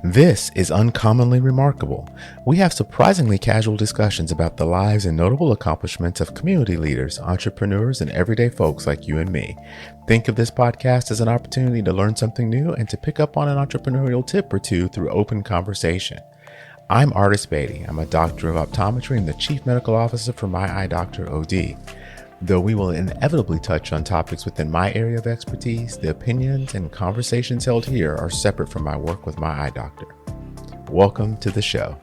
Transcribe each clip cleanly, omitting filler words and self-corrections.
This is Uncommonly Remarkable. We have surprisingly casual discussions about the lives and notable accomplishments of community leaders, entrepreneurs, and everyday folks like you and me. Think of this podcast as an opportunity to learn something new and to pick up on an entrepreneurial tip or two through open conversation. I'm Artis Beatty. I'm a doctor of optometry and the chief medical officer for My Eye Doctor OD. Though we will inevitably touch on topics within my area of expertise, the opinions and conversations held here are separate from my work with My Eye Doctor. Welcome to the show.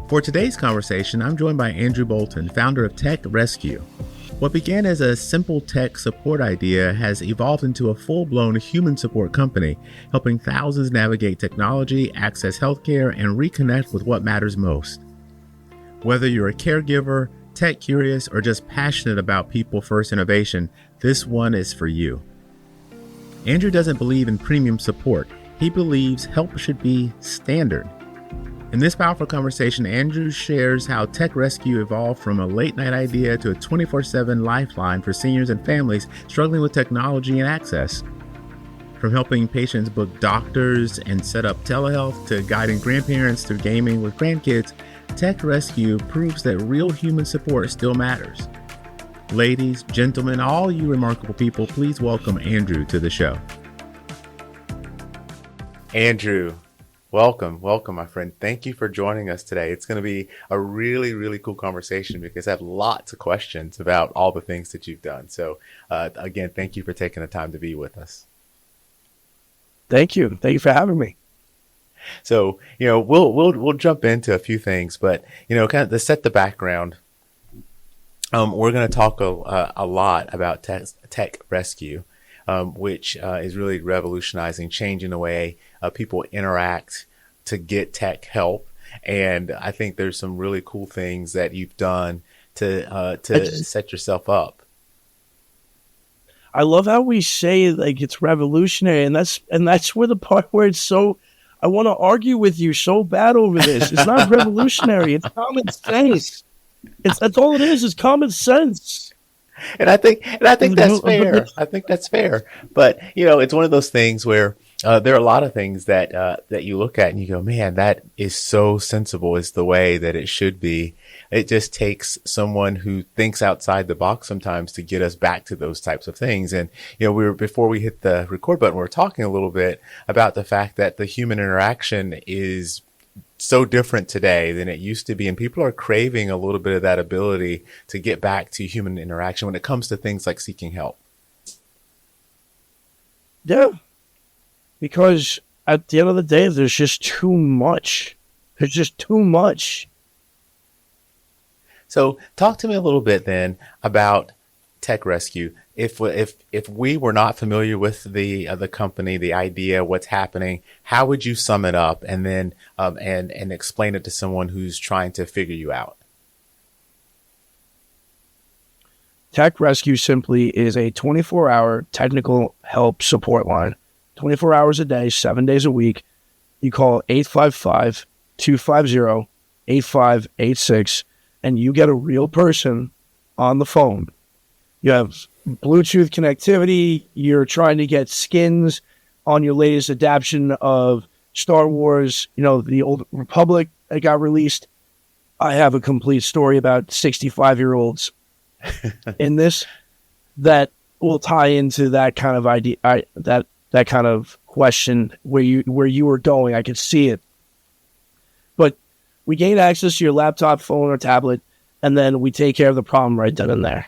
For today's conversation, I'm joined by Andrew Bolton, founder of Tech Rescue. What began as a simple tech support idea has evolved into a full-blown human support company, helping thousands navigate technology, access healthcare, and reconnect with what matters most. Whether you're a caregiver, tech curious, or just passionate about people-first innovation, this one is for you. Andrew doesn't believe in premium support. He believes help should be standard. In this powerful conversation, Andrew shares how Tech Rescue evolved from a late-night idea to a 24/7 lifeline for seniors and families struggling with technology and access. From helping patients book doctors and set up telehealth to guiding grandparents through gaming with grandkids, Tech Rescue proves that real human support still matters. Ladies, gentlemen, all you remarkable people, please welcome Andrew to the show. Andrew, welcome, my friend. Thank you for joining us today. It's going to be a really, really cool conversation because I have lots of questions about all the things that you've done. So again, thank you for taking the time to be with us. Thank you. Thank you for having me. So, we'll jump into a few things, but, kind of to set the background, we're going to talk a lot about Tech Rescue, which is really revolutionizing, changing the way people interact to get tech help. And I think there's some really cool things that you've done to set yourself up. I love how we say like it's revolutionary, and that's where the part where it's so. I want to argue with you so bad over this. It's not revolutionary. It's common sense. That's all it is common sense. And I think that's fair. I think that's fair. But it's one of those things where there are a lot of things that you look at and you go, man, that is so sensible. Is the way that it should be. It just takes someone who thinks outside the box sometimes to get us back to those types of things. And, before we hit the record button, we were talking a little bit about the fact that the human interaction is so different today than it used to be. And people are craving a little bit of that ability to get back to human interaction when it comes to things like seeking help. Yeah. Because at the end of the day, there's just too much. There's just too much. So talk to me a little bit then about Tech Rescue. If we were not familiar with the company, the idea, what's happening, how would you sum it up and then and explain it to someone who's trying to figure you out? Tech Rescue simply is a 24-hour technical help support line. 24 hours a day, 7 days a week. You call 855-250-8586. And you get a real person on the phone. You have Bluetooth connectivity. You're trying to get skins on your latest adaptation of Star Wars, the Old Republic that got released. I have a complete story about 65-year-olds in this that will tie into that kind of idea, that kind of question where you were going. I could see it. But we gain access to your laptop, phone, or tablet, and then we take care of the problem right then and there.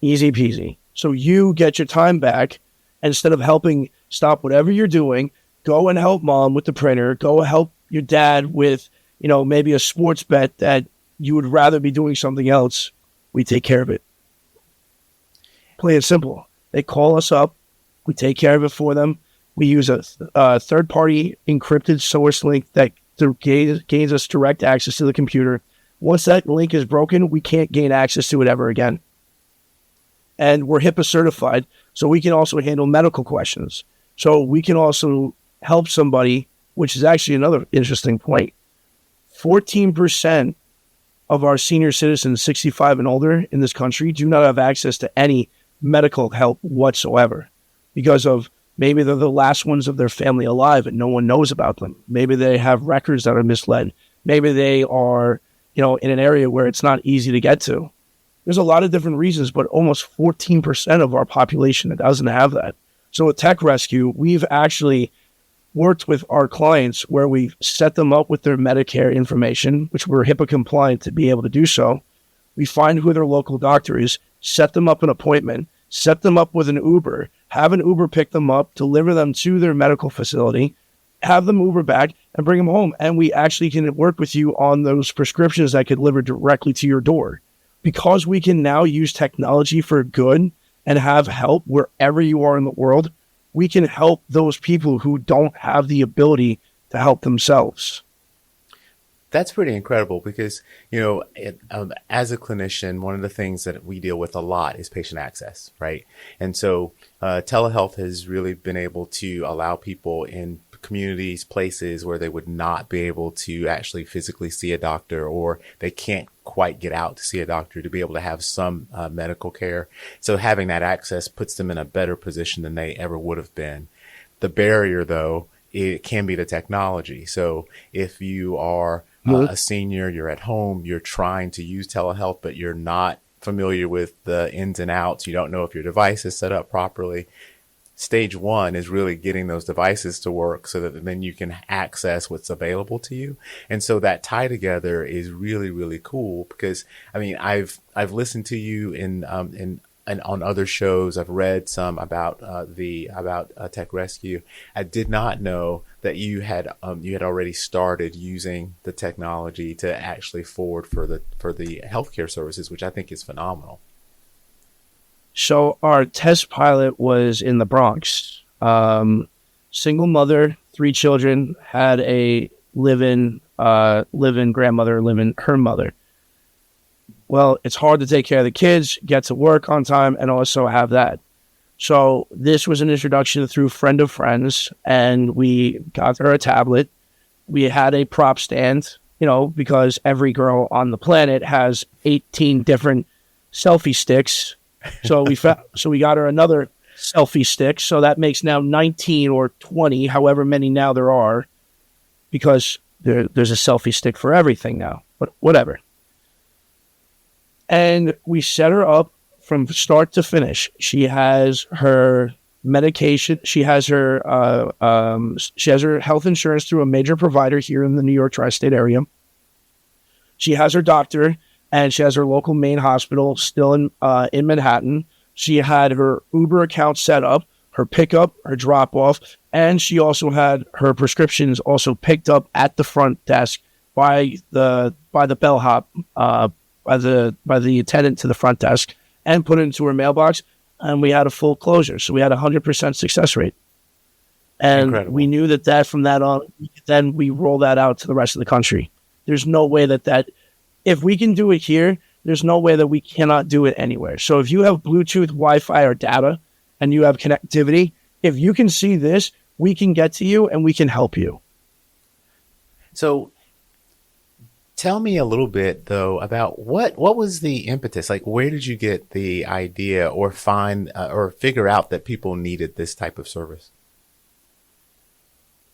Easy peasy. So you get your time back. Instead of helping stop whatever you're doing, go and help mom with the printer. Go help your dad with, maybe a sports bet that you would rather be doing something else. We take care of it. Plain and simple. They call us up. We take care of it for them. We use a third-party encrypted source link that gains us direct access to the computer. Once that link is broken, we can't gain access to it ever again. And we're HIPAA certified, so we can also handle medical questions. So we can also help somebody, which is actually another interesting point. 14% of our senior citizens 65 and older in this country do not have access to any medical help whatsoever because of Maybe they're the last ones of their family alive and no one knows about them. Maybe they have records that are misled. Maybe they are, in an area where it's not easy to get to. There's a lot of different reasons, but almost 14% of our population that doesn't have that. So with Tech Rescue, we've actually worked with our clients where we set them up with their Medicare information, which we're HIPAA compliant to be able to do so. We find who their local doctor is, set them up an appointment, set them up with an Uber, have an Uber pick them up, deliver them to their medical facility, have them Uber back, and bring them home. And we actually can work with you on those prescriptions that could deliver directly to your door. Because we can now use technology for good and have help wherever you are in the world, we can help those people who don't have the ability to help themselves. That's pretty incredible because, as a clinician, one of the things that we deal with a lot is patient access, right? And so telehealth has really been able to allow people in communities, places where they would not be able to actually physically see a doctor, or they can't quite get out to see a doctor, to be able to have some medical care. So having that access puts them in a better position than they ever would have been. The barrier, though, it can be the technology. So if you are a senior, you're at home, you're trying to use telehealth, but you're not familiar with the ins and outs, you don't know if your device is set up properly. Stage one is really getting those devices to work so that then you can access what's available to you. And so that tie together is really, really cool because, I've listened to you in and on other shows. I've read some about Tech Rescue. I did not know that you had already started using the technology to actually forward for the healthcare services, which I think is phenomenal. So our test pilot was in the Bronx. Single mother, 3 children, had a live-in grandmother, live-in her mother. Well, it's hard to take care of the kids, get to work on time, and also have that. So this was an introduction through friend of friends, and we got her a tablet. We had a prop stand, because every girl on the planet has 18 different selfie sticks. So we got her another selfie stick. So that makes now 19 or 20, however many now there are, because there's a selfie stick for everything now, but whatever. And we set her up from start to finish. She has her medication. She has her health insurance through a major provider here in the New York tri-state area. She has her doctor, and she has her local main hospital still in Manhattan. She had her Uber account set up, her pickup, her drop off, and she also had her prescriptions also picked up at the front desk by the bellhop, by the attendant to the front desk, and put it into her mailbox. And we had a full closure, so we had 100% success rate. And Incredible. We knew that from that on, then we roll that out to the rest of the country. There's no way that if we can do it here, there's no way that we cannot do it anywhere. So if you have Bluetooth, Wi-Fi, or data, and you have connectivity, if you can see this, we can get to you and we can help you. So tell me a little bit, though, about what was the impetus? Like, where did you get the idea or find or figure out that people needed this type of service?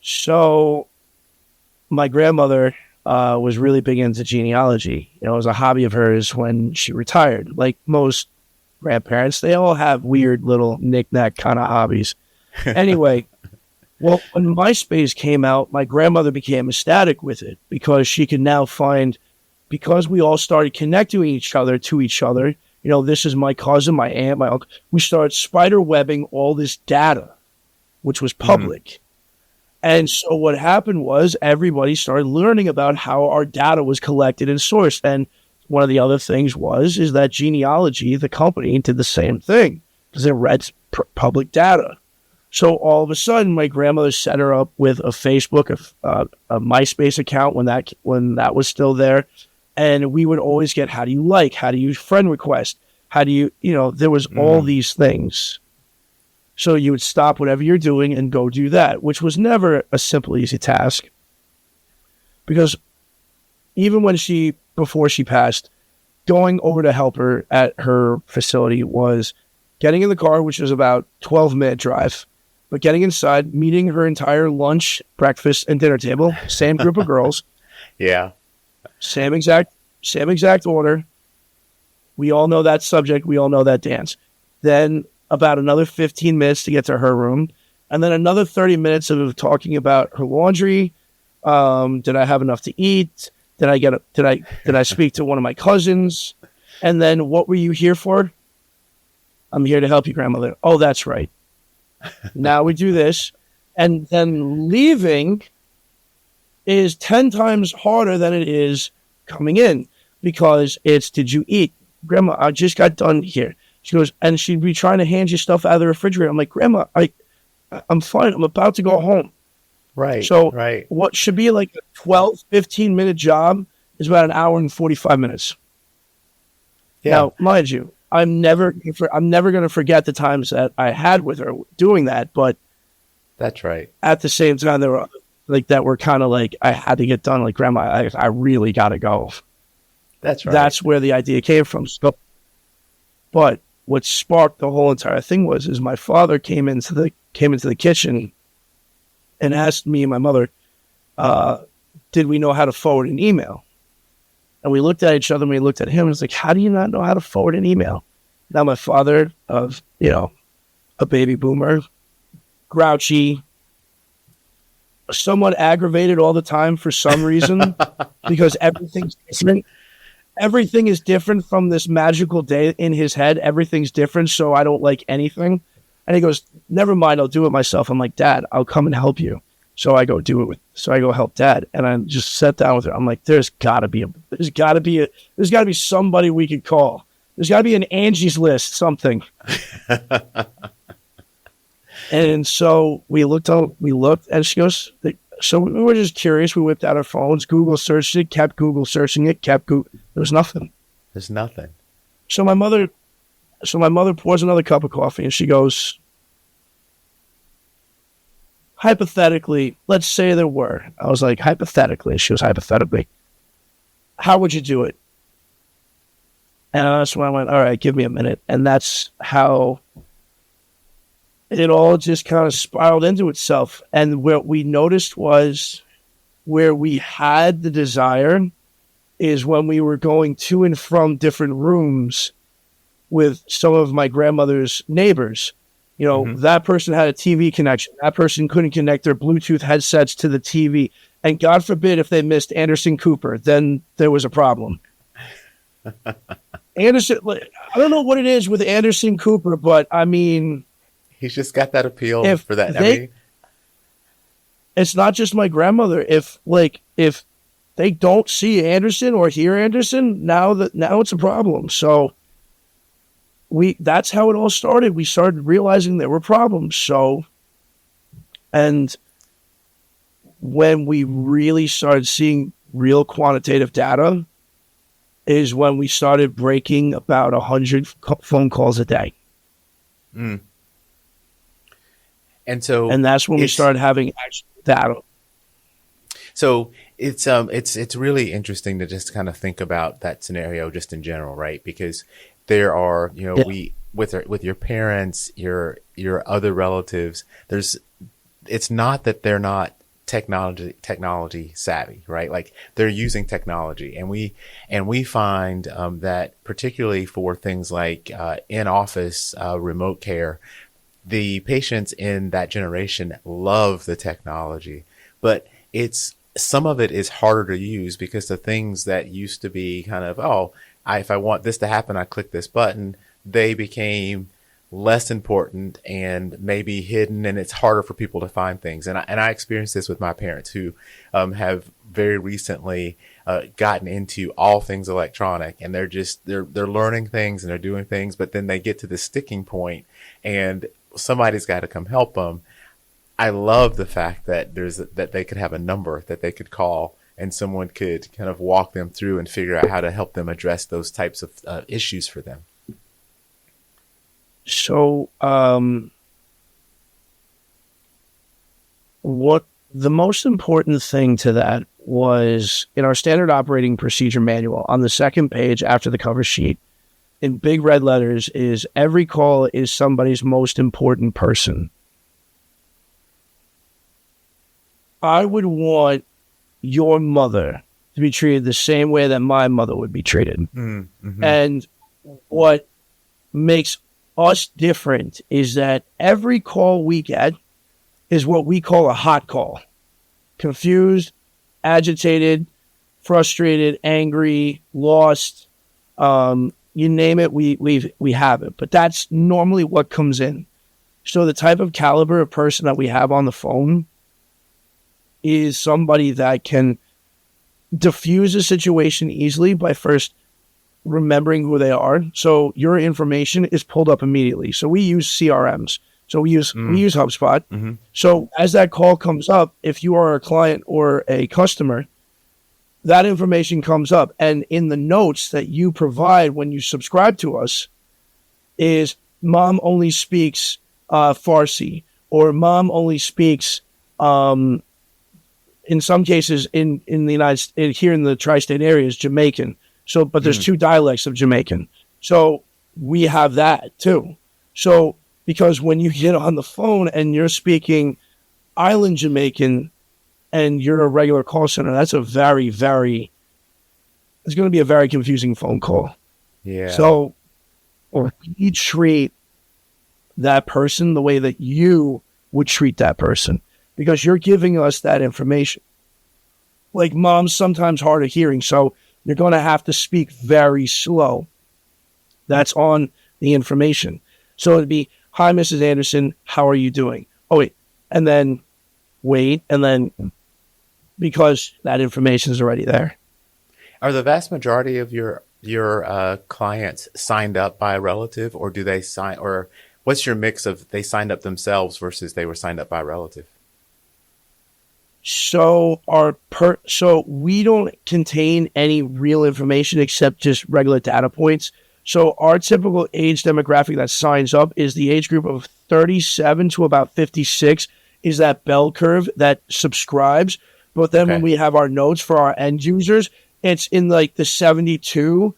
So my grandmother was really big into genealogy. It was a hobby of hers when she retired. Like most grandparents, they all have weird little knick-knack kind of hobbies. Anyway, well, when MySpace came out, my grandmother became ecstatic with it because she could now find, because we all started connecting each other to each other. This is my cousin, my aunt, my uncle. We started spider webbing all this data, which was public. Mm-hmm. And so what happened was everybody started learning about how our data was collected and sourced. And one of the other things is that Genealogy, the company, did the same thing because it read public data. So all of a sudden, my grandmother set her up with a Facebook, a MySpace account when that was still there. And we would always get, how do you friend request? How do you, there was all these things. So you would stop whatever you're doing and go do that, which was never a simple, easy task. Because even before she passed, going over to help her at her facility was getting in the car, which was about 12-minute drive, But getting inside, meeting her entire lunch, breakfast, and dinner table, same group of girls. Yeah. Same exact order. We all know that subject. We all know that dance. Then about another 15 minutes to get to her room. And then another 30 minutes of talking about her laundry. Did I have enough to eat? Did I speak to one of my cousins? And then what were you here for? I'm here to help you, grandmother. Oh, that's right. Now we do this. And then leaving is 10 times harder than it is coming in, because it's, did you eat? Grandma, I just got done here. She goes, and she'd be trying to hand you stuff out of the refrigerator. I'm like, Grandma, I'm fine. I'm about to go home. Right. So right. What should be like a 12, 15-minute job is about an hour and 45 minutes. Yeah. Now, mind you, I'm never going to forget the times that I had with her doing that. But that's right. At the same time, there were like that were kind of like, I had to get done. Like, Grandma, I really got to go. That's right. That's where the idea came from. So, but what sparked the whole entire thing is my father came into the kitchen and asked me and my mother, did we know how to forward an email? And we looked at each other and we looked at him and it's like, how do you not know how to forward an email? Now my father, a baby boomer, grouchy, somewhat aggravated all the time for some reason, because everything's different. Everything is different from this magical day in his head. Everything's different, so I don't like anything. And he goes, never mind, I'll do it myself. I'm like, Dad, I'll come and help you. So I go help Dad. And I just sat down with her. I'm like, there's gotta be somebody we could call. There's gotta be an Angie's List, something. And so we looked, and she goes, so we were just curious. We whipped out our phones, Google searched it, kept Google searching it, there was nothing. There's nothing. So my mother pours another cup of coffee and she goes, hypothetically, let's say there were. I was like, hypothetically. She was hypothetically. How would you do it? And that's when I went, all right, give me a minute. And that's how it all just kind of spiraled into itself. And what we noticed was where we had the desire is when we were going to and from different rooms with some of my grandmother's neighbors. That person had a TV connection. That person couldn't connect their Bluetooth headsets to the TV. And God forbid if they missed Anderson Cooper, then there was a problem. Anderson, I don't know what it is with Anderson Cooper, but I mean, he's just got that appeal for that. It's not just my grandmother. If they don't see Anderson or hear Anderson, now it's a problem. So that's how it all started. We started realizing there were problems. So, and when we really started seeing real quantitative data is when we started breaking about 100 phone calls a day. Mm. And that's when we started having actual data. So it's really interesting to just kind of think about that scenario just in general, right? Because there are, with your parents, your other relatives, it's not that they're not technology savvy, right? Like they're using technology, and we find that particularly for things like in office remote care, the patients in that generation love the technology, but some of it is harder to use because the things that used to be kind of, if I want this to happen, I click this button, they became less important and maybe hidden, and it's harder for people to find things. And I experienced this with my parents who have very recently gotten into all things electronic, and they're learning things and they're doing things, but then they get to the sticking point and somebody's got to come help them. I love the fact that that they could have a number that they could call and someone could kind of walk them through and figure out how to help them address those types of issues for them. So, what the most important thing to that was in our standard operating procedure manual on the second page after the cover sheet in big red letters is every call is somebody's most important person. I would want your mother to be treated the same way that my mother would be treated. Mm-hmm. And what makes us different is that every call we get is what we call a hot call. Confused, agitated, frustrated, angry, lost, you name it, we have it. But that's normally what comes in. So the type of caliber of person that we have on the phone is somebody that can diffuse a situation easily by first remembering who they are. So your information is pulled up immediately. So we use CRMs. So we use HubSpot. Mm-hmm. So as that call comes up, if you are a client or a customer, that information comes up. And in the notes that you provide when you subscribe to us is mom only speaks Farsi, or mom only speaks, in some cases in the United States, here in the tri-state areas, Jamaican. So, but there's two dialects of Jamaican. So we have that too. So, because when you get on the phone and you're speaking island Jamaican and you're a regular call center, that's it's going to be a very confusing phone call. Yeah. So we treat that person the way that you would treat that person, because you're giving us that information. Like, mom's sometimes hard of hearing, so you're going to have to speak very slow. That's on the information. So it'd be, hi, Mrs. Anderson, how are you doing? Oh, wait. And then wait. And then, because that information is already there. Are the vast majority of your clients signed up by a relative, or do they sign, or what's your mix of they signed up themselves versus they were signed up by a relative? So so we don't contain any real information except just regular data points. So our typical age demographic that signs up is the age group of 37 to about 56 is that bell curve that subscribes. But then when we have our notes for our end users, it's in like the 72.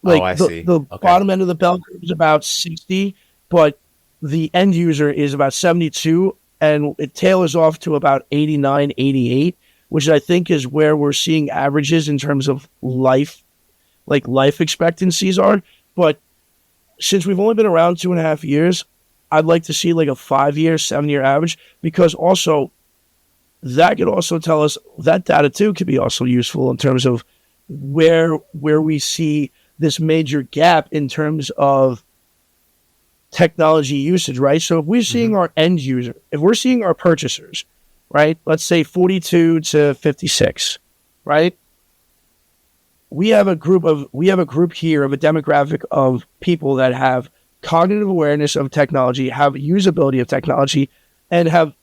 Like the bottom end of the bell curve is about 60, but the end user is about 72, and it tailors off to about 89, 88, which I think is where we're seeing averages in terms of life expectancies are. But since we've only been around 2.5 years, I'd like to see like a 5-year, 7-year average, because also that could also tell us that data too could be also useful in terms of where we see this major gap in terms of technology usage, right? So if we're seeing our end user, if we're seeing our purchasers, right, let's say 42 to 56, right? We have a group here of a demographic of people that have cognitive awareness of technology, have usability of technology, and have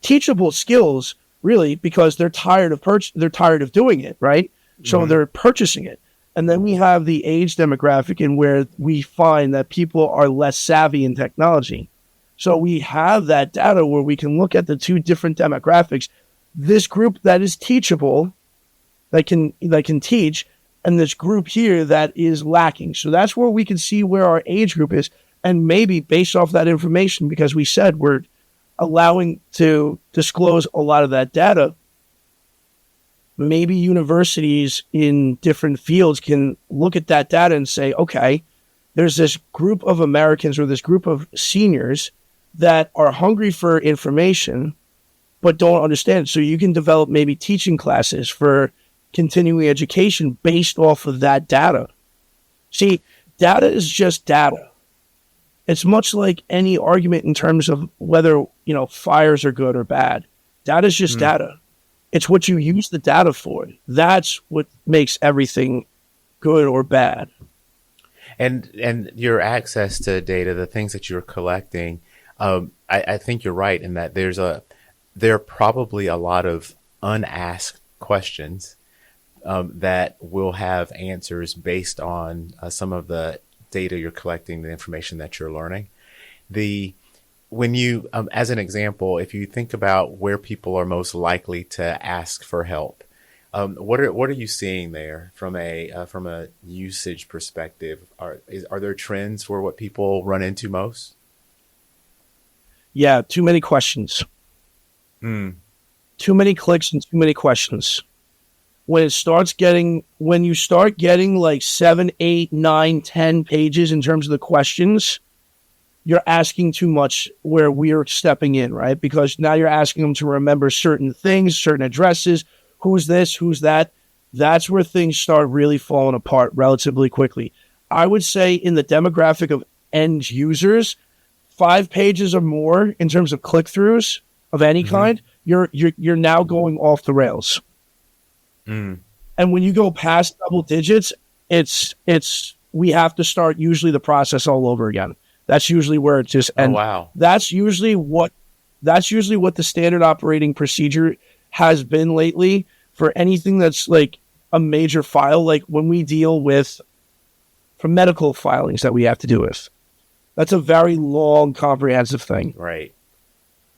teachable skills, really, because they're tired of doing it, right? So they're purchasing it. And then we have the age demographic in where we find that people are less savvy in technology. So we have that data where we can look at the two different demographics. This group that is teachable, that can teach, and this group here that is lacking. So that's where we can see where our age group is. And maybe based off that information, because we said we're allowing to disclose a lot of that data, maybe universities in different fields can look at that data and say, okay, there's this group of Americans or this group of seniors that are hungry for information but don't understand. So you can develop maybe teaching classes for continuing education based off of that data. See, data is just data. It's much like any argument in terms of whether, fires are good or bad. Data is just data. It's what you use the data for. That's what makes everything good or bad. And your access to data, the things that you're collecting, I think you're right in that there are probably a lot of unasked questions that will have answers based on some of the data you're collecting, the information that you're learning. When you, as an example, if you think about where people are most likely to ask for help, what are you seeing there from a usage perspective? Are there trends for what people run into most? Yeah, too many questions. too many clicks and too many questions. When you start getting like 7, 8, 9, 10 pages in terms of the questions, you're asking too much where we're stepping in, right? Because now you're asking them to remember certain things, certain addresses, who's this, who's that. That's where things start really falling apart relatively quickly. I would say in the demographic of end users, 5 pages or more in terms of click-throughs of any kind, you're now going off the rails. And when you go past double digits, we have to start usually the process all over again. That's usually where it just ends. Oh, wow. That's usually what the standard operating procedure has been lately for anything that's like a major file, like when we deal with for medical filings that we have to do with. That's a very long, comprehensive thing. Right.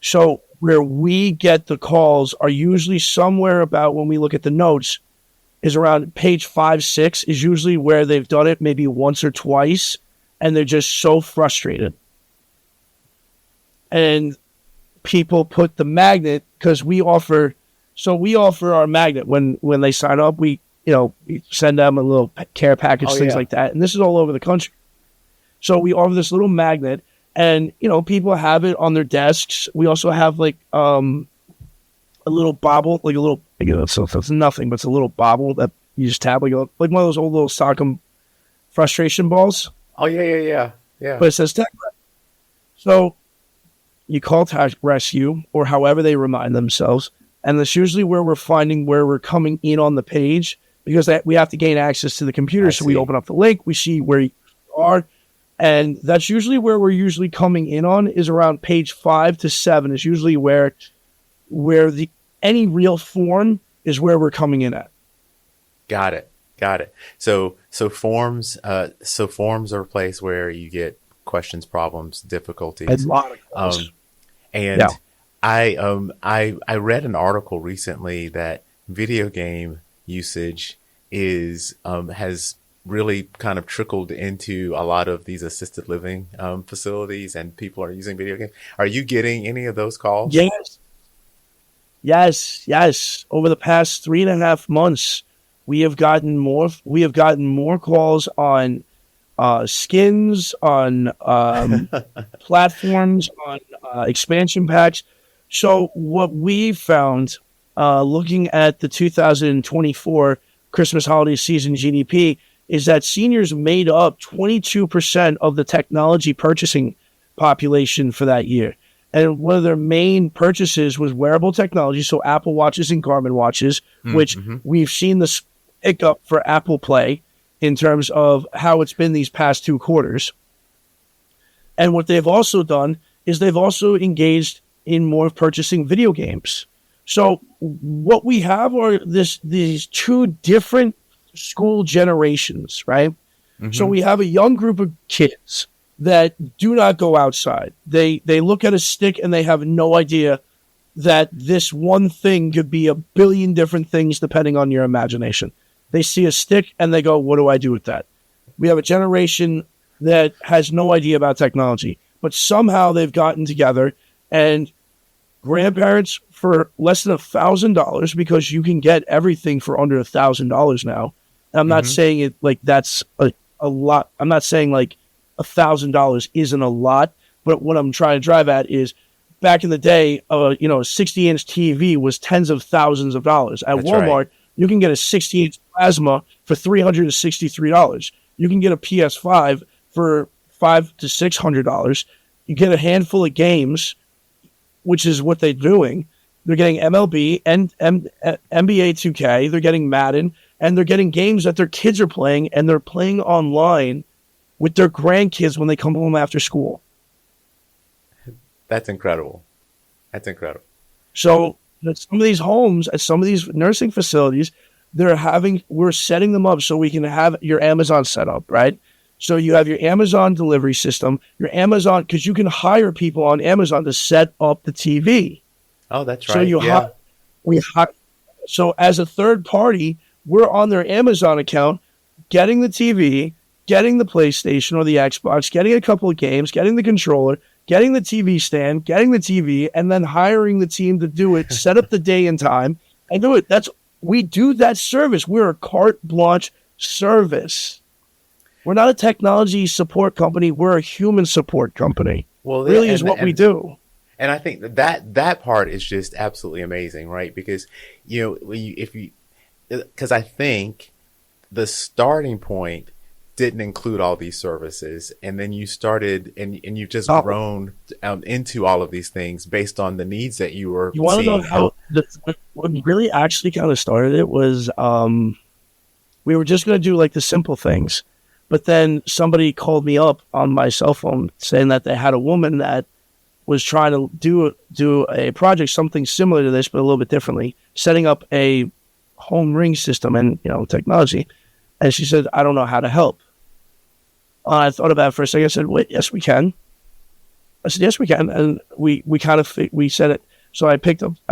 So where we get the calls are usually somewhere about, when we look at the notes, is around page 5, 6 is usually where they've done it maybe once or twice, and they're just so frustrated. And people put the magnet, because we offer our magnet when they sign up. We send them a little care package, things like that. And this is all over the country. So we offer this little magnet, and people have it on their desks. We also have like a little bobble, like a little, so it's nothing, but it's a little bobble that you just tap, like one of those old little Stockholm frustration balls. Oh yeah. But it says tech. So you call tech rescue, or however they remind themselves, and that's usually where we're finding where we're coming in on the page, because we have to gain access to the computer. So we open up the link, we see where you are. And that's usually where we're usually coming in on, is around page 5 to 7 is usually where any real form is where we're coming in at. Got it. So forms are a place where you get questions, problems, difficulties. A lot of questions. I read an article recently that video game usage has really kind of trickled into a lot of these assisted living facilities, and people are using video games. Are you getting any of those calls? Yes. Over the past 3.5 months, we have gotten more calls on skins, on platforms, on expansion packs. So what we found, looking at the 2024 Christmas holiday season GDP, is that seniors made up 22% of the technology purchasing population for that year. And one of their main purchases was wearable technology, so Apple Watches and Garmin watches, which we've seen this pick up for Apple Play in terms of how it's been these past 2 quarters. And what they've also done is they've also engaged in more of purchasing video games. So what we have are these 2 different school generations, right? So we have a young group of kids that do not go outside. They look at a stick and they have no idea that this one thing could be a billion different things depending on your imagination. They see a stick and they go, what do I do with that? We have a generation that has no idea about technology, but somehow they've gotten together, and grandparents for less than $1,000, because you can get everything for under $1,000 now. I'm not saying it like that's a lot. I'm not saying like $1,000 isn't a lot, but what I'm trying to drive at is, back in the day, a 60-inch TV was tens of thousands of dollars. At Walmart, you can get a 60-inch plasma for $363. You can get a PS5 for $500 to $600. You get a handful of games, which is what they're doing. They're getting MLB and NBA 2K. They're getting Madden, and they're getting games that their kids are playing, and they're playing online with their grandkids when they come home after school. That's incredible. So at some of these homes, at some of these nursing facilities, we're setting them up so we can have your Amazon set up, right? So you have your Amazon delivery system, your Amazon, because you can hire people on Amazon to set up the TV. Oh, that's right. So so as a third party, we're on their Amazon account, getting the TV, getting the PlayStation or the Xbox, getting a couple of games, getting the controller, getting the TV stand, getting the TV, and then hiring the team to do it, set up the day and time, and do it. We do that service. We're a carte blanche service. We're not a technology support company. We're a human support company. Well, really is what we do. And I think that part is just absolutely amazing, right? Because, because I think the starting point didn't include all these services, and then you started and you've just grown into all of these things based on the needs that you were. You want to know how what really actually kind of started it was we were just going to do like the simple things, but then somebody called me up on my cell phone saying that they had a woman that was trying to do a project, something similar to this, but a little bit differently, setting up a home ring system and technology. And she said, I don't know how to help. I thought about it for a second. I said, wait, yes, we can. I said, yes, we can. And we said it. So I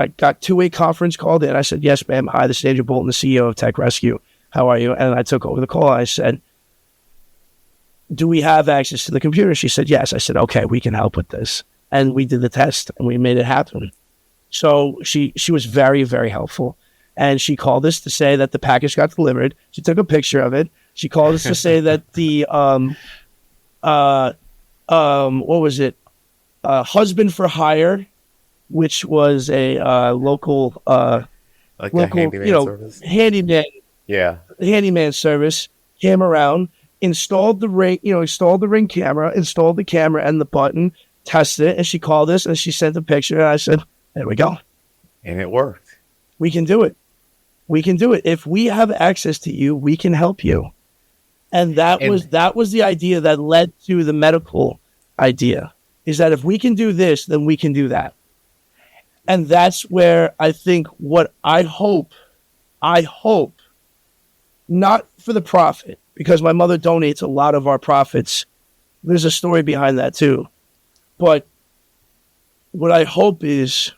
got two-way conference called in. I said, yes, ma'am. Hi, this is Andrew Bolton, the CEO of Tech Rescue. How are you? And I took over the call. I said, do we have access to the computer? She said, yes. I said, okay, we can help with this. And we did the test and we made it happen. So she was very, very helpful. And she called us to say that the package got delivered. She took a picture of it. She called us to say that the, what was it? Husband for Hire, which was a local, like local, handyman service. Handyman service, came around, installed the ring camera, installed the camera and the button, tested it, and she called us and she sent a picture, and I said, there we go. And it worked. We can do it. We can do it. If we have access to you, we can help you. And that was the idea that led to the medical idea, is that if we can do this, then we can do that. And that's where I think what I hope, not for the profit, because my mother donates a lot of our profits. There's a story behind that too. But what I hope is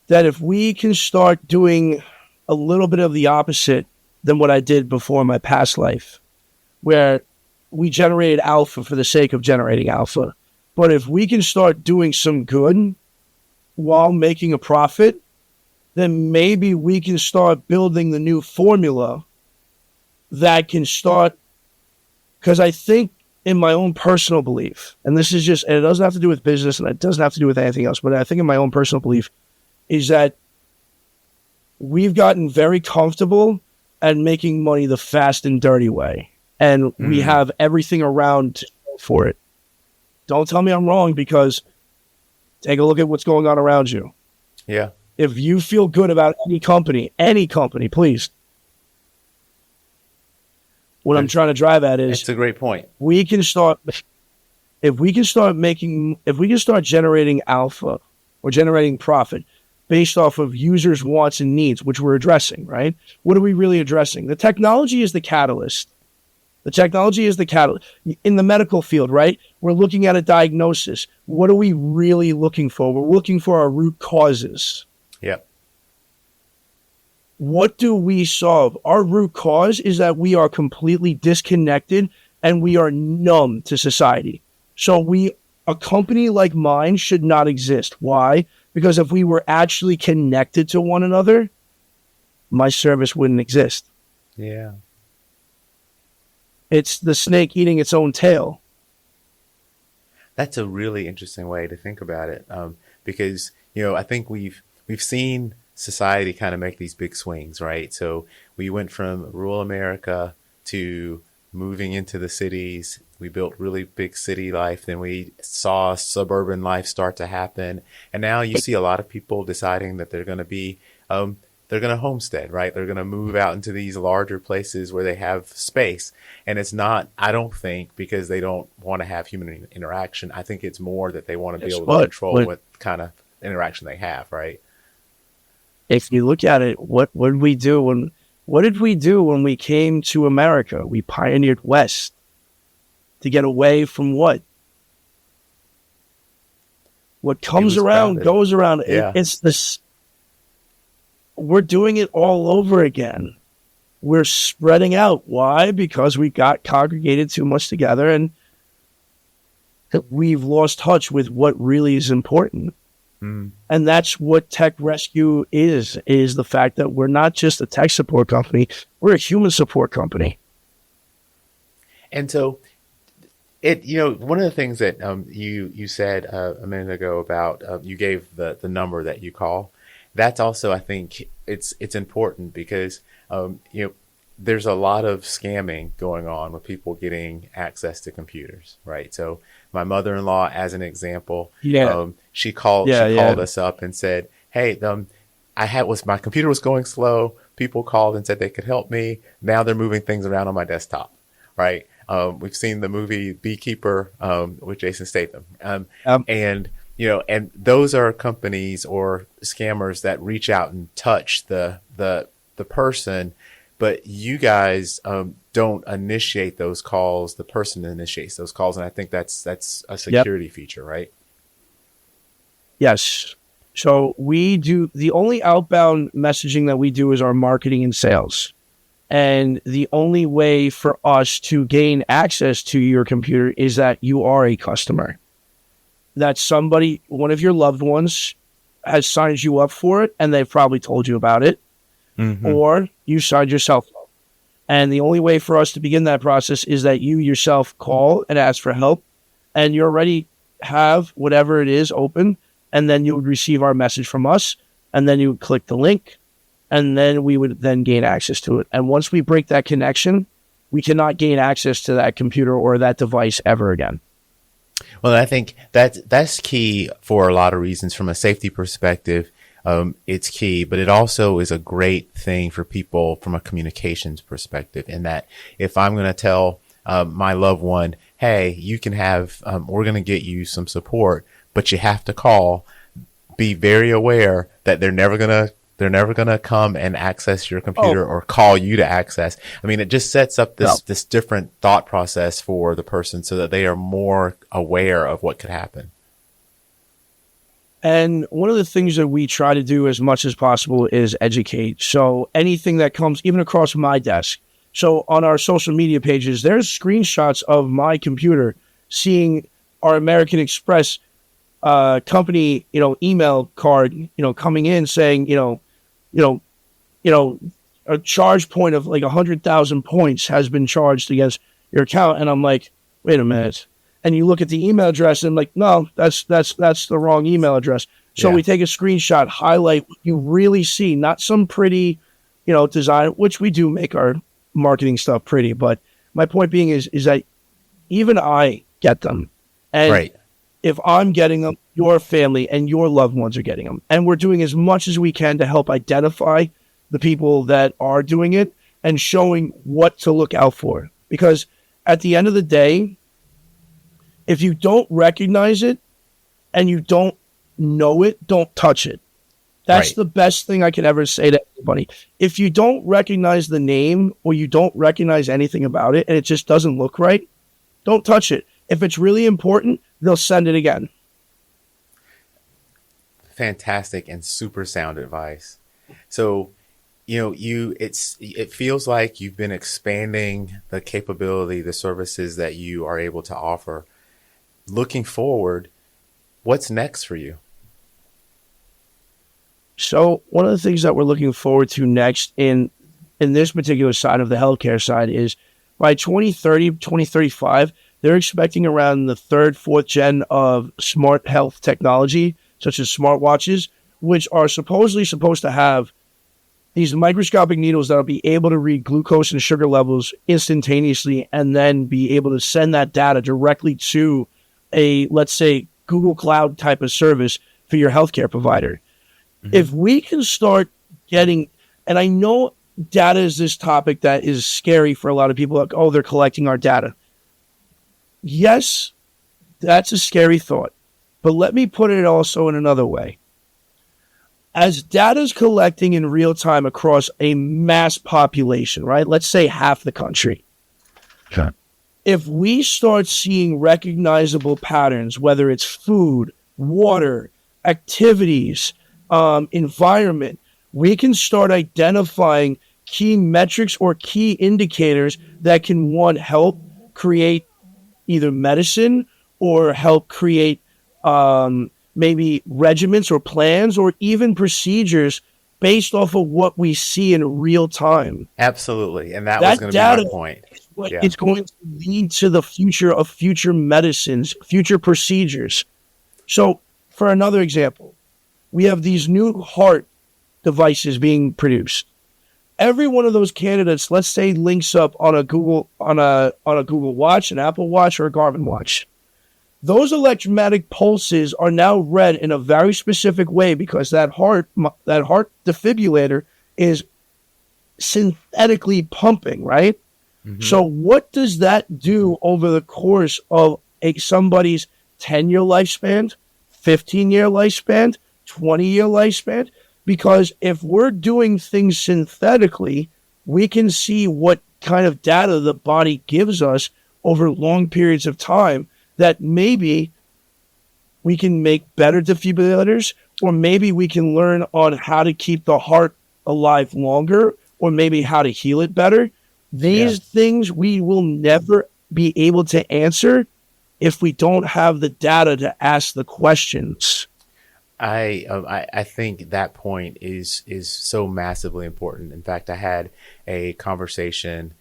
that if we can start doing a little bit of the opposite than what I did before in my past life, where we generated alpha for the sake of generating alpha. But if we can start doing some good while making a profit, then maybe we can start building the new formula that can start, because I think in my own personal belief, and this is and it doesn't have to do with business and it doesn't have to do with anything else, but I think in my own personal belief is that we've gotten very comfortable at making money the fast and dirty way. And we have everything around for it. Don't tell me I'm wrong, because take a look at what's going on around you. Yeah. If you feel good about any company, please. What I'm trying to drive at is, it's a great point. If we can start generating alpha or generating profit based off of users' wants and needs, which we're addressing, right? What are we really addressing? The technology is the catalyst. The technology is the catalyst. In the medical field, right? We're looking at a diagnosis. What are we really looking for? We're looking for our root causes. Yep. What do we solve? Our root cause is that we are completely disconnected and we are numb to society. So a company like mine should not exist. Why? Because if we were actually connected to one another, my service wouldn't exist. Yeah. It's the snake eating its own tail. That's a really interesting way to think about it, because I think we've seen society kind of make these big swings, right? So we went from rural America to moving into the cities. We built really big city life. Then we saw suburban life start to happen, and now you see a lot of people deciding that they're going to be they're going to homestead, right? They're going to move out into these larger places where they have space. And it's not, I don't think, because they don't want to have human interaction. I think it's more that they want to be able to control what kind of interaction they have, right? If you look at it, what did we do when we came to America? We pioneered west to get away from what? What comes around goes around. Yeah. It's this. We're doing it all over again. We're spreading out. Why? Because we got congregated too much together. And we've lost touch with what really is important. And that's what Tech Rescue is the fact that we're not just a tech support company, we're a human support company. And so one of the things that you said a minute ago about you gave the number that you call. That's also, I think it's important because there's a lot of scamming going on with people getting access to computers, right? So my mother-in-law, as an example, she called us up and said, "Hey, my computer was going slow. People called and said they could help me. Now they're moving things around on my desktop," right? We've seen the movie Beekeeper with Jason Statham, and those are companies or scammers that reach out and touch the person. But you guys don't initiate those calls. The person initiates those calls, and I think that's a security feature, right? Yes. So we do the only outbound messaging that we do is our marketing and sales. And the only way for us to gain access to your computer is that you are a customer. That somebody, one of your loved ones, has signed you up for it, and they've probably told you about it. Or you signed yourself up. And the only way for us to begin that process is that you yourself call and ask for help, and you already have whatever it is open, and then you would receive our message from us, and then you would click the link, and then we would then gain access to it. And once we break that connection, we cannot gain access to that computer or that device ever again. Well, I think that's key for a lot of reasons. From a safety perspective, it's key, but it also is a great thing for people from a communications perspective, in that if I'm going to tell my loved one, "Hey, you can have, we're going to get you some support, but you have to call," be very aware that they're never going to come and access your computer or call you to access. I mean, it just sets up this different thought process for the person so that they are more aware of what could happen. And one of the things that we try to do as much as possible is educate. So anything that comes even across my desk. So on our social media pages, there's screenshots of my computer seeing our American Express company, email card, coming in saying, a charge point of like 100,000 points has been charged against your account. And I'm like, wait a minute. And you look at the email address and I'm like, no, that's the wrong email address. So we take a screenshot, highlight what you really see, not some pretty, design, which we do make our marketing stuff pretty. But my point being is that even I get them. And if I'm getting them, your family and your loved ones are getting them. And we're doing as much as we can to help identify the people that are doing it and showing what to look out for. Because at the end of the day, if you don't recognize it and you don't know it, don't touch it. That's the best thing I can ever say to anybody. If you don't recognize the name or you don't recognize anything about it and it just doesn't look right, don't touch it. If it's really important, they'll send it again. Fantastic and super sound advice. So, it feels like you've been expanding the capability, the services that you are able to offer. Looking forward, what's next for you? So one of the things that we're looking forward to next in this particular side of the healthcare side is by 2030, 2035, they're expecting around the third, fourth gen of smart health technology, such as smartwatches, which are supposedly supposed to have these microscopic needles that will be able to read glucose and sugar levels instantaneously and then be able to send that data directly to a, let's say, Google Cloud type of service for your healthcare provider. Mm-hmm. If we can start getting, and I know data is this topic that is scary for a lot of people, like, oh, they're collecting our data. Yes, that's a scary thought. But let me put it also in another way. As data is collecting in real time across a mass population, right? Let's say half the country. Okay. If we start seeing recognizable patterns, whether it's food, water, activities, environment, we can start identifying key metrics or key indicators that can, one, help create either medicine or help create maybe regimens or plans or even procedures based off of what we see in real time. Absolutely. And that was That going to be my data point. is what Yeah. is going to lead to the future of future medicines, future procedures. So, for another example, we have these new heart devices being produced. Every one of those candidates, let's say, links up on a Google Watch, an Apple Watch, or a Garmin watch. Those electromagnetic pulses are now read in a very specific way because that heart defibrillator is synthetically pumping, right? Mm-hmm. So what does that do over the course of somebody's 10-year lifespan, 15-year lifespan, 20-year lifespan? Because if we're doing things synthetically, we can see what kind of data the body gives us over long periods of time, that maybe we can make better defibrillators, or maybe we can learn on how to keep the heart alive longer, or maybe how to heal it better. These things we will never be able to answer if we don't have the data to ask the questions. I think that point is so massively important. In fact, I had a conversation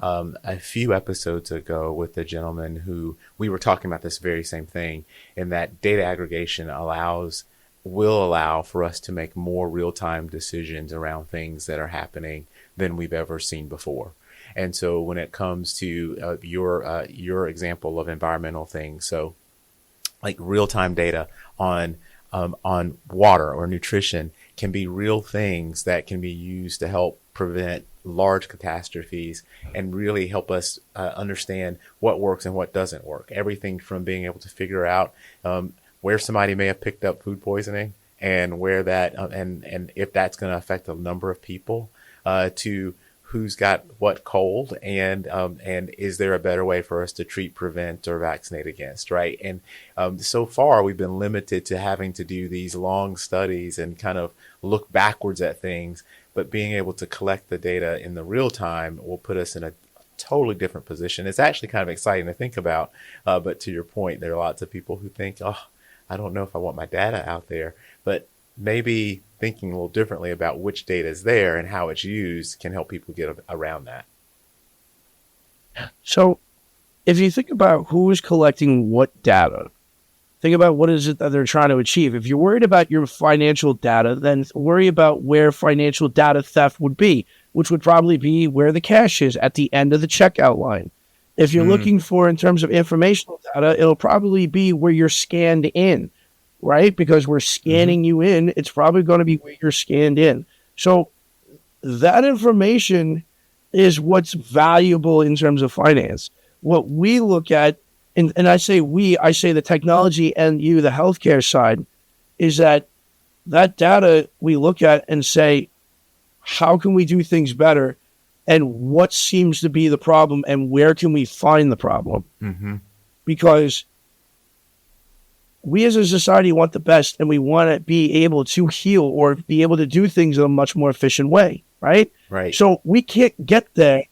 a few episodes ago with a gentleman who we were talking about this very same thing, in that data aggregation will allow for us to make more real-time decisions around things that are happening than we've ever seen before. And so when it comes to your example of environmental things, so like real-time data on water or nutrition can be real things that can be used to help prevent large catastrophes and really help us understand what works and what doesn't work. Everything from being able to figure out where somebody may have picked up food poisoning and where that and if that's going to affect a number of people, to who's got what cold, and is there a better way for us to treat, prevent, or vaccinate against, right? And so far we've been limited to having to do these long studies and kind of look backwards at things, but being able to collect the data in the real time will put us in a totally different position. It's actually kind of exciting to think about, but to your point, there are lots of people who think, oh, I don't know if I want my data out there, but maybe thinking a little differently about which data is there and how it's used can help people get around that. So if you think about who's collecting what data, think about what is it that they're trying to achieve. If you're worried about your financial data, then worry about where financial data theft would be, which would probably be where the cash is at the end of the checkout line. If you're looking for, in terms of informational data, it'll probably be where you're scanned in, right? Because we're scanning you in, it's probably going to be where you're scanned in. So that information is what's valuable in terms of finance. What we look at, and I say the technology and you, the healthcare side, is that data we look at and say, how can we do things better? And what seems to be the problem, and where can we find the problem? Because we as a society want the best, and we want to be able to heal or be able to do things in a much more efficient way, right? Right. So we can't get there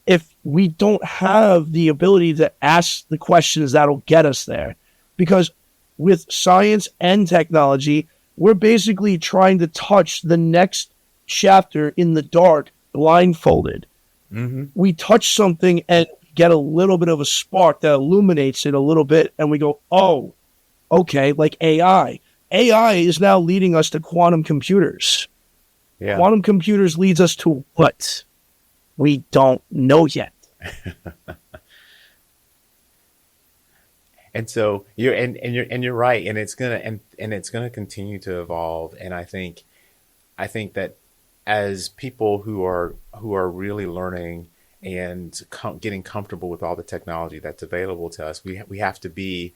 if we don't have the ability to ask the questions that'll get us there. Because with science and technology, we're basically trying to touch the next chapter in the dark, blindfolded. We touch something and get a little bit of a spark that illuminates it a little bit, and we go, oh, okay, like AI. AI is now leading us to quantum computers. Yeah. Quantum computers leads us to what? We don't know yet. And so you're right, and it's gonna continue to evolve. And I think that as people who are really learning and getting comfortable with all the technology that's available to us, we have to be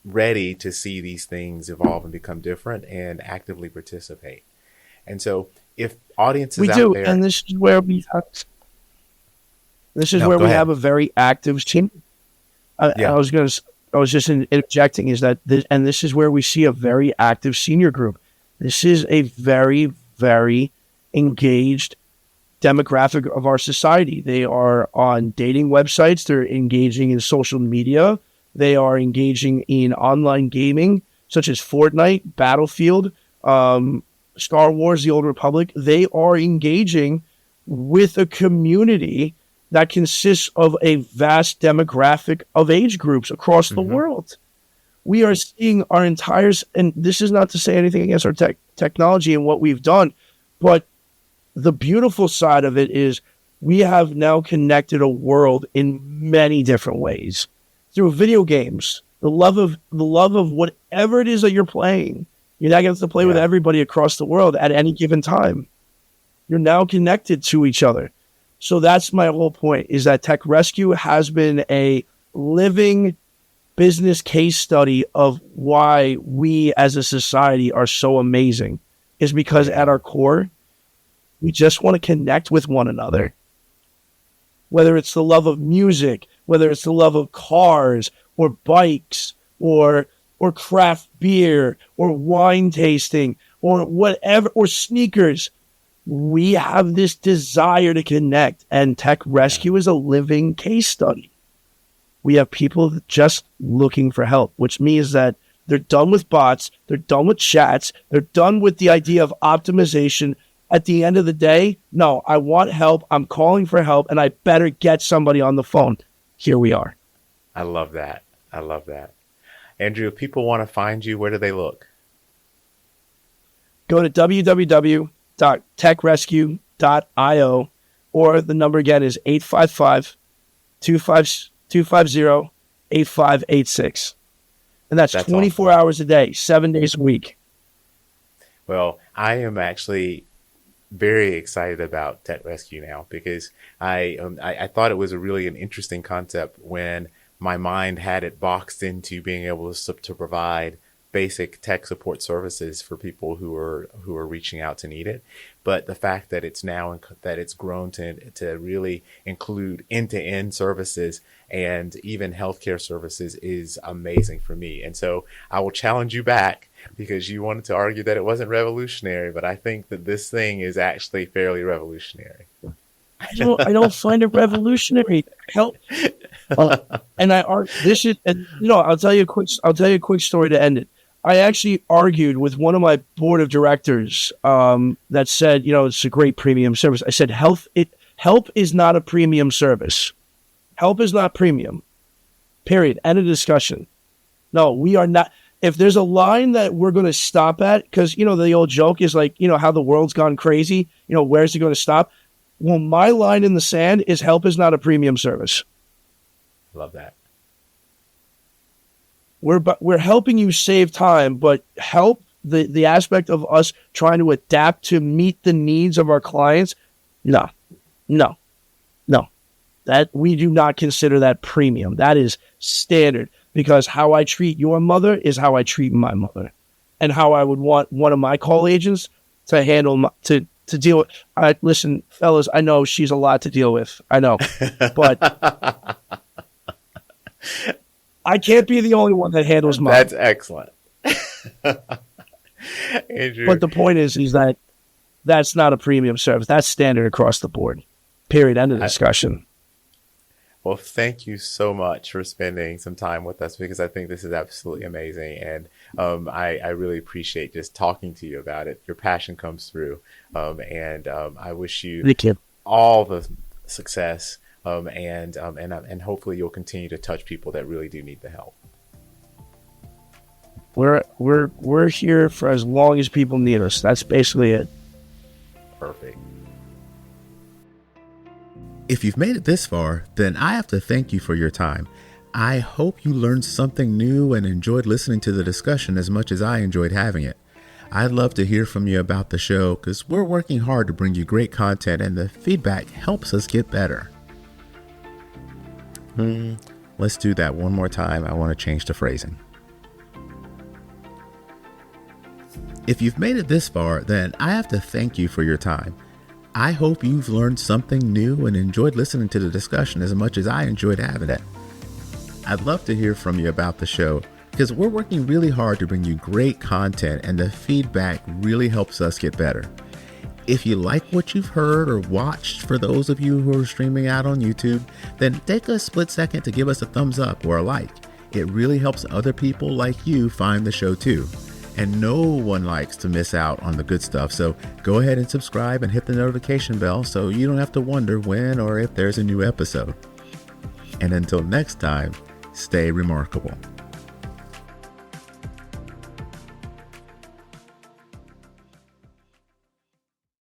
ready to see these things evolve and become different and actively participate. And so if audiences out there, and this is where we have a very active team. I was just interjecting, is that this is where we see a very active senior group. This is a very, very engaged demographic of our society. They are on dating websites. They're engaging in social media. They are engaging in online gaming, such as Fortnite, Battlefield, Star Wars, The Old Republic. They are engaging with a community that consists of a vast demographic of age groups across the world. We are seeing our entire, and this is not to say anything against our technology and what we've done, but the beautiful side of it is we have now connected a world in many different ways through video games. The love of whatever it is that you're playing. You're not going to have to play with everybody across the world at any given time. You're now connected to each other. So that's my whole point, is that Tech Rescue has been a living business case study of why we as a society are so amazing, is because at our core, we just want to connect with one another. Whether it's the love of music, whether it's the love of cars or bikes or craft beer or wine tasting or whatever, or sneakers, we have this desire to connect, and Tech Rescue is a living case study. We have people just looking for help, which means that they're done with bots, they're done with chats, they're done with the idea of optimization. At the end of the day, no, I want help, I'm calling for help, and I better get somebody on the phone. Here we are. I love that. I love that. Andrew, if people want to find you, where do they look? Go to www.techrescue.io, or the number again is 855-250-8586. And that's 24 awesome. Hours a day, 7 days a week. Well, I am actually very excited about Tech Rescue now, because I thought it was an interesting concept when my mind had it boxed into being able to provide basic tech support services for people who are reaching out to need it. But the fact that it's now that it's grown to really include end-to-end services and even healthcare services is amazing for me. And so I will challenge you back, because you wanted to argue that it wasn't revolutionary, but I think that this thing is actually fairly revolutionary. I don't find it revolutionary. Help. And I'll tell you a quick story to end it. I actually argued with one of my board of directors that said, it's a great premium service. I said, help is not a premium service. Help is not premium. Period. End of discussion. No, we are not. If there's a line that we're going to stop at, because, the old joke is like, how the world's gone crazy, where's it going to stop? Well, my line in the sand is help is not a premium service. Love that. We're helping you save time, but help, the aspect of us trying to adapt to meet the needs of our clients, no. That we do not consider that premium. That is standard, because how I treat your mother is how I treat my mother, and how I would want one of my call agents to handle to deal with. Listen, fellas, I know she's a lot to deal with. I know, but I can't be the only one that handles mine. That's excellent. Andrew. But the point is that that's not a premium service. That's standard across the board. Period. End of discussion. Well, thank you so much for spending some time with us, because I think this is absolutely amazing. And I really appreciate just talking to you about it. Your passion comes through. And I wish you all the success. And hopefully you'll continue to touch people that really do need the help. We're here for as long as people need us. That's basically it. Perfect. If you've made it this far, then I have to thank you for your time. I hope you learned something new and enjoyed listening to the discussion as much as I enjoyed having it. I'd love to hear from you about the show, because we're working hard to bring you great content, and the feedback helps us get better. Let's do that one more time. I want to change the phrasing. If you've made it this far, then I have to thank you for your time. I hope you've learned something new and enjoyed listening to the discussion as much as I enjoyed having it. I'd love to hear from you about the show, because we're working really hard to bring you great content, and the feedback really helps us get better. If you like what you've heard or watched, for those of you who are streaming out on YouTube, then take a split second to give us a thumbs up or a like. It really helps other people like you find the show too. And no one likes to miss out on the good stuff. So go ahead and subscribe and hit the notification bell so you don't have to wonder when or if there's a new episode. And until next time, stay remarkable.